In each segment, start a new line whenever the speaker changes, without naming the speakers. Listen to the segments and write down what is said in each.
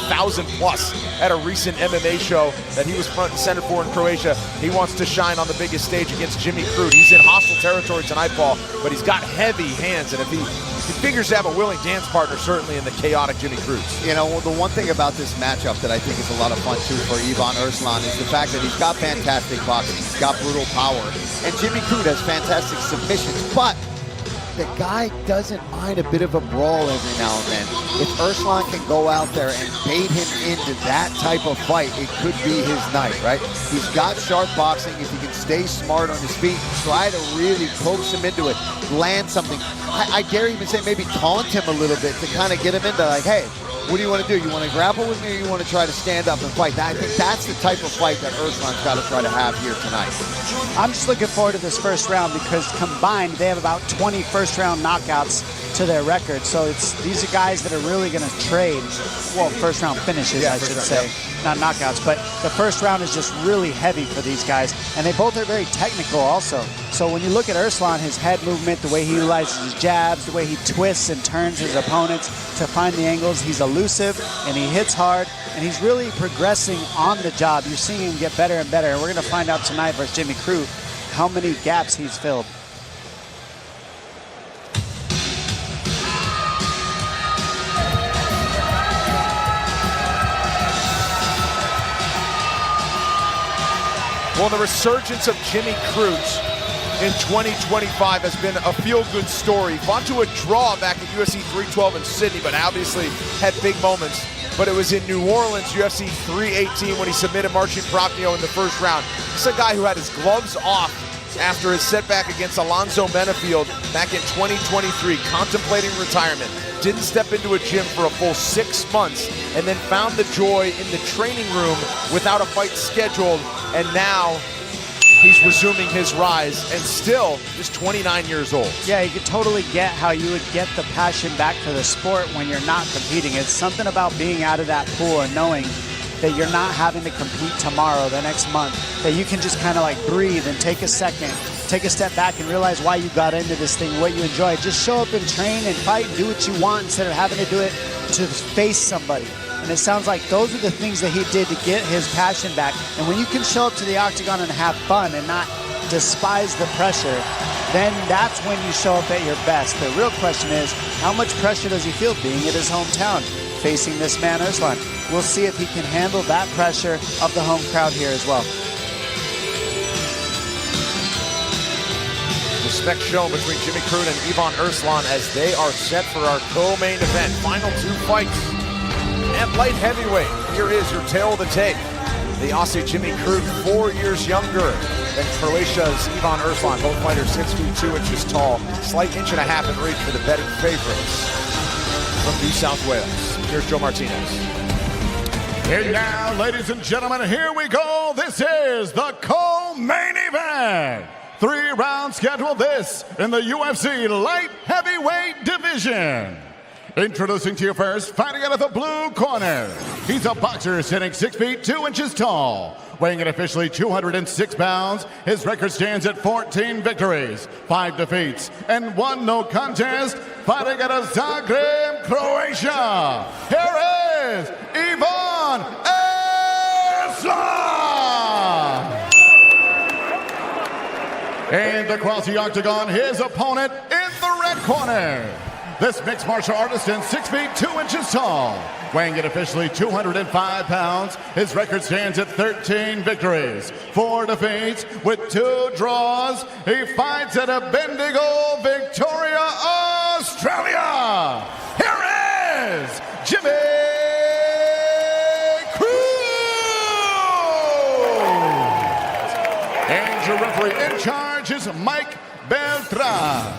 1,000 plus at a recent MMA show that he was front and center for in Croatia. He wants to shine on the biggest stage against Jimmy Crute. He's in hostile territory tonight, Paul, but he's got heavy hands, and if he figures to have a willing dance partner, certainly in the chaotic Jimmy Crute.
You know, the one thing about this matchup that I think is a lot of fun too for Ivan Erslan is the fact that he's got fantastic boxing, he's got brutal power, and Jimmy Crute has fantastic submissions, but the guy doesn't mind a bit of a brawl every now and then. If Erslan can go out there and bait him into that type of fight, it could be his night, right? He's got sharp boxing. If he can stay smart on his feet, try to really coax him into it, land something. I dare even say maybe taunt him a little bit to kind of get him into like, hey, what do you want to do? You want to grapple with me, or you want to try to stand up and fight? I think that's the type of fight that Erslan's got to try to have here tonight.
I'm just looking forward to this first round because combined they have about 20 first-round knockouts to their record. So these are guys that are really going to trade, well, first-round finishes, I should say, not knockouts. But the first round is just really heavy for these guys, and they both are very technical also. So when you look at Erslan, his head movement, the way he utilizes his jabs, the way he twists and turns his opponents to find the angles, he's elusive and he hits hard, and he's really progressing on the job. You're seeing him get better and better, and we're going to find out tonight versus Jimmy Crute how many gaps he's filled.
Well, the resurgence of Jimmy Crute in 2025 has been a feel-good story. Fought to a draw back at UFC 312 in Sydney, but obviously had big moments. But it was in New Orleans, UFC 318, when he submitted Marcin Prachnio in the first round. This is a guy who had his gloves off after his setback against Alonzo Benefield back in 2023, contemplating retirement. Didn't step into a gym for a full 6 months, and then found the joy in the training room without a fight scheduled, and now he's resuming his rise, and still just 29 years old.
Yeah, you could totally get how you would get the passion back for the sport when you're not competing. It's something about being out of that pool and knowing that you're not having to compete tomorrow, the next month, that you can just kind of like breathe and take a second, take a step back and realize why you got into this thing, what you enjoy. Just show up and train and fight and do what you want instead of having to do it to face somebody. And it sounds like those are the things that he did to get his passion back. And when you can show up to the octagon and have fun and not despise the pressure, then that's when you show up at your best. The real question is, how much pressure does he feel being at his hometown, facing this man, Erslan? We'll see if he can handle that pressure of the home crowd here as well.
Respect shown between Jimmy Crute and Ivan Erslan as they are set for our co-main event. Final 2 fights at light heavyweight. Here is your tale of the tape. The Aussie Jimmy Crute, 4 years younger than Croatia's Ivan Erslan. Both fighters 6 feet 2 inches tall. Slight 1.5 inches in reach for the betting favorites from New South Wales. Here's Joe Martinez.
And now, ladies and gentlemen, here we go. This is the co-main event. 3-round schedule, this in the UFC light heavyweight division. Introducing to you first, fighting out of the blue corner. He's a boxer sitting 6 feet 2 inches tall, weighing in officially 206 pounds. His record stands at 14 victories, 5 defeats, and 1 no contest. Fighting out of Zagreb, Croatia. Here is Ivan Erslan. And across the octagon, his opponent in the red corner. This mixed martial artist is 6 feet 2 inches tall, weighing in officially 205 pounds. His record stands at 13 victories, 4 defeats, with 2 draws. He fights at Bendigo, Victoria, Australia. Here is Jimmy Crute. And your referee in charge is Mike Beltran.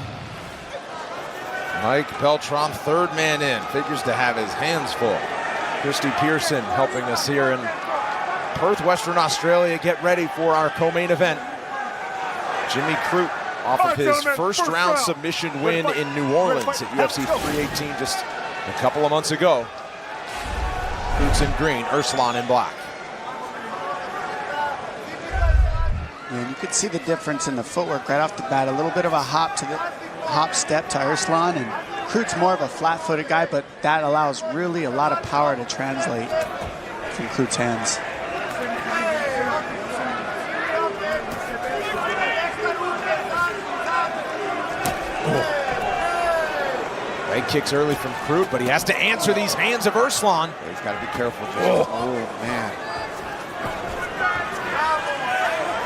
Mike Beltran, 3rd man in, figures to have his hands full. Christy Pearson helping us here in Perth, Western Australia. Get ready for our co-main event. Jimmy Crute off of his first round submission win in New Orleans at UFC 318 just a couple of months ago. Crute's in green, Erslan in black.
And you could see the difference in the footwork right off the bat. A little bit of a hop step to Erslan, and Crute's more of a flat-footed guy, but that allows really a lot of power to translate from Crute's hands.
Leg kicks early from Crute, but he has to answer these hands of Erslan.
He's got to be careful. Oh, man.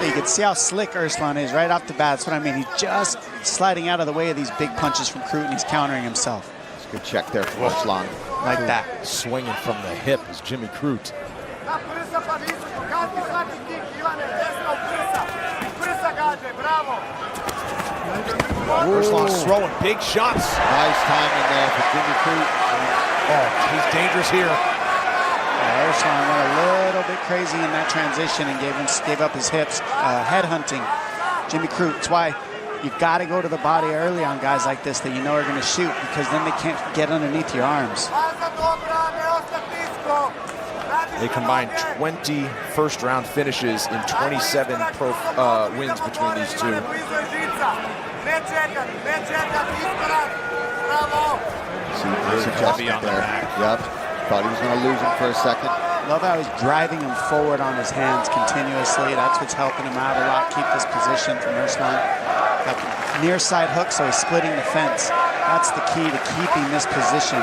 You can see how slick Erslan is right off the bat. That's what I mean. He's just sliding out of the way of these big punches from Crute, and he's countering himself.
It's a good check there from Erslan.
Like that.
Swinging from the hip is Jimmy Crute. Erslan's throwing big shots.
Nice timing there for Jimmy Crute.
Oh, he's dangerous here.
Erslan went a little bit crazy in that transition and gave up his hips, headhunting Jimmy Crute. That's why you've got to go to the body early on guys like this that you know are going to shoot, because then they can't get underneath your arms.
They combined 20 first-round finishes in 27 wins between these two.
Nice adjustment there. Yep. Thought he was going to lose him for a second.
Love how he's driving him forward on his hands continuously. That's what's helping him out a lot, keep this position from Erslan. Got the near side hook, so he's splitting the fence. That's the key to keeping this position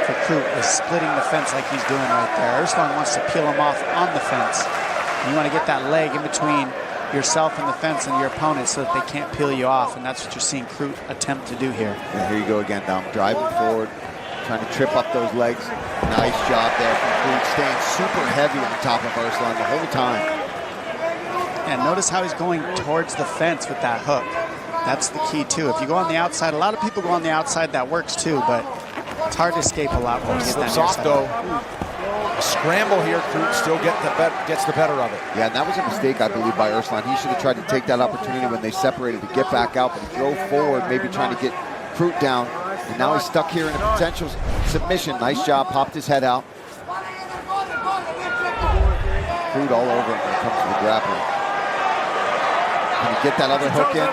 for Crute, is splitting the fence like he's doing right there. Erslan wants to peel him off on the fence. And you want to get that leg in between yourself and the fence and your opponent so that they can't peel you off, and that's what you're seeing Crute attempt to do here.
Yeah, here you go again now, driving forward, trying to trip up those legs. Nice job there from Crute, staying super heavy on top of Erslan the whole time.
And notice how he's going towards the fence with that hook. That's the key too. If you go on the outside, a lot of people go on the outside, that works too, but it's hard to escape a lot when you get that
Slips off though. A scramble here, Crute still gets the better of it.
Yeah, and that was a mistake, I believe, by Erslan. He should have tried to take that opportunity when they separated to get back out, but he drove forward, maybe trying to get Crute down. And now he's stuck here in a potential submission. Nice job, popped his head out. Crute all over him when it comes to the grappling. Can he get that other hook in?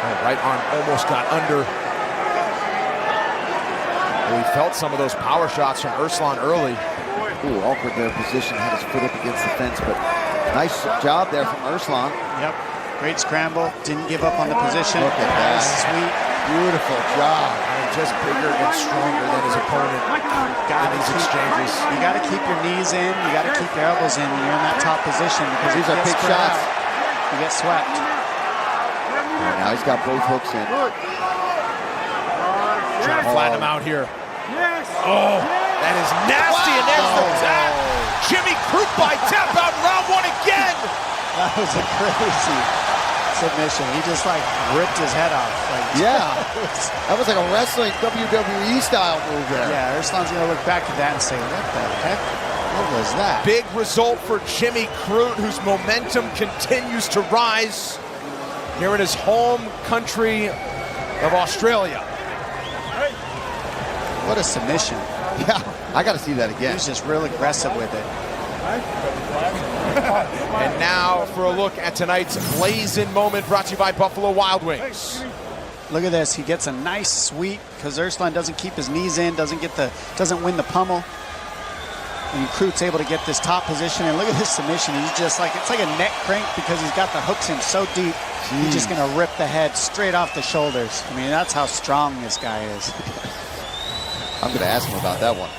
Oh, right arm almost got under. We felt some of those power shots from Erslan early.
Ooh, awkward there position, had his foot up against the fence, but nice job there from Erslan.
Yep, great scramble, didn't give up on the position.
Look at that.
Sweet.
Beautiful job.
Just bigger and stronger than his opponent in these exchanges.
You got to keep your knees in, you got to keep your elbows in when you're in that top position, because
These are big shots.
You get swept.
And now he's got both hooks in.
Trying to flatten him out here. Oh, that is nasty, and there's the tap. Jimmy Crute by tap out in round one again.
That was a crazy submission. He just like ripped his head off. Like,
Yeah, that was like a wrestling WWE style move there.
yeah, Erslan's gonna look back at that and say, what the heck? What was that?
Big result for Jimmy Crute, whose momentum continues to rise here in his home country of Australia.
What a submission.
Yeah, I got to see that
He
again.
was just real aggressive with it.
And now for a look at tonight's Blaze-In moment, brought to you by Buffalo Wild Wings.
Look at this. He gets a nice sweep because Erslan doesn't keep his knees in, doesn't win the pummel. And Crute's able to get this top position. And look at this submission. He's just like, it's like a neck crank because he's got the hooks in so deep. He's just going to rip the head straight off the shoulders. I mean, that's how strong this guy is.
I'm going to ask him about that one.